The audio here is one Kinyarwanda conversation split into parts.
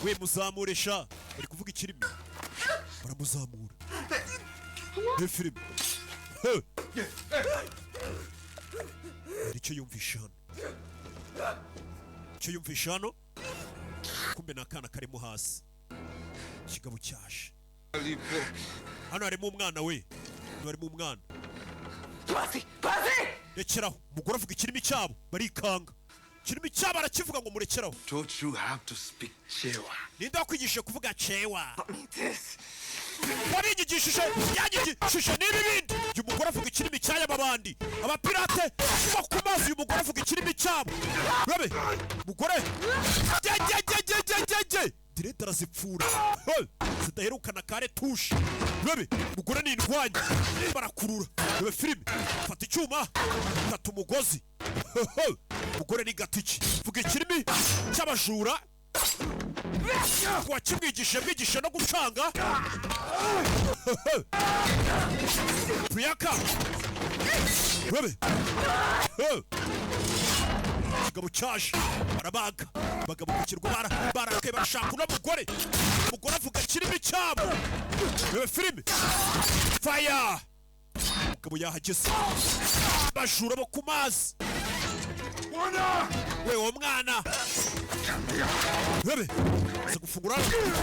we muzamuresha bari kuvuga ikirimi baramuzamura ne filime icyo yumvisha hano icyo yumvisha hano kumbe nakana karimo hasi kigabo cyaje hano harimo umwana we harimo umwana rekeraho umugore avuga ikirimi cyabo barikanga ikirimi cyabo arakivuga ngo murekeraho Don't you have to speak Chewa? Ninde wakwigisha kuvuga Chewa? Wabigishije yagigishije n'ibindi uyu mugore avuga ikirimi cy'aya babandi abapirate bakumaze uyu mugore avuga ikirimi cyabo urabe mugore direct arazipfura zidaherukana kare tushe urabe mugore ni indwanyi barakurura urabe filime fata icyuma fata umugozi mugore ni gatiki vuga ikirimi cy'abajura wakimwigishe mwigishe no gucanga Priyanka urabe kigabo cyaje barabaga bagabo kukirwa barakaye barashaka uno mugore umugore avuga ikirimi cyabo urabe filime fire umugabo yahageze bajura bo ku mazi we uwo mwana urabe aza gufungura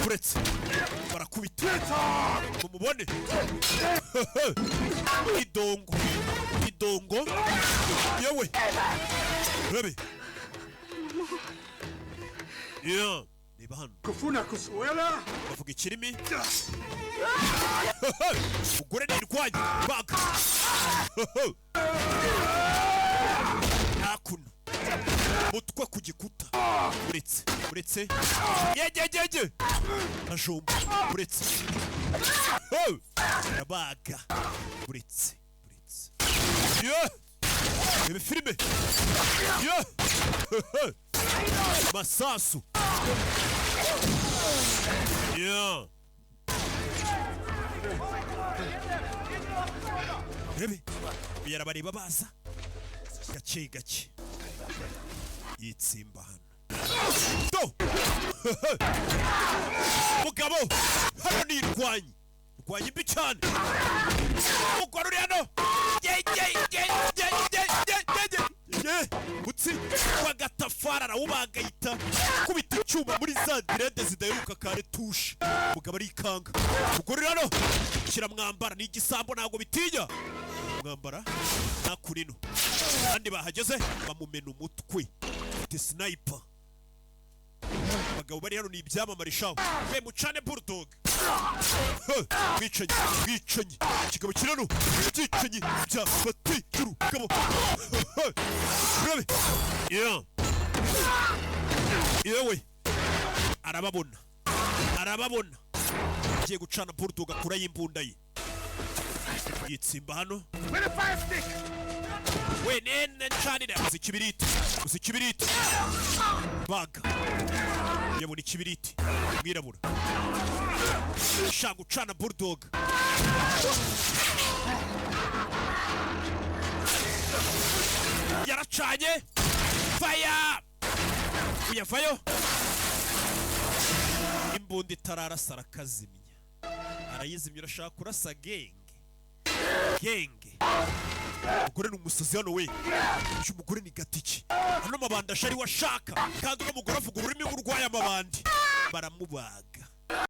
uretse barakubita mumubone idongo yewe urabe niba hano bavuga ikirimi umugore nirwanye baga hakuno mutwe ku gikuta uretse yegegege ajomba uretse yabaga uretse ibi filime masasu rebe yarabareba baza gake gake yitsimba hano mugabo hano ni irwanyi mbi cyane umugore uri hano mutsi wagatafara arawubagayita kubita icyuma muri za direde zidaheruka kare tushe mugabo arikanga umugore uri hano kiramwambara ni igisambo ntabwo bitinya mwambara nakurino kandi bahageze bamumena umutwe ufite sniper bagabo bari hano ni ibyamamarishaho we mucane bulldog bwicanyi kigabo kirano byicanyi bya batijuru gabo yewe arababona agiye gucana bulldog akura y'imbunda ye yitsimba hano we nene ncanira uzi kibiriti baga yabona ikibiriti mwirabura shaka gucana bulldog yaracanye fire uyavayo imbunda itararasa arakazimya arayizimya urashaka kurasa genge umugore ni umusazi hano we uyu mugore ni gatiki hano mabandi ashari washaka kandi uno mugore avuga ururimi rw'urwaye amabandi baramubaga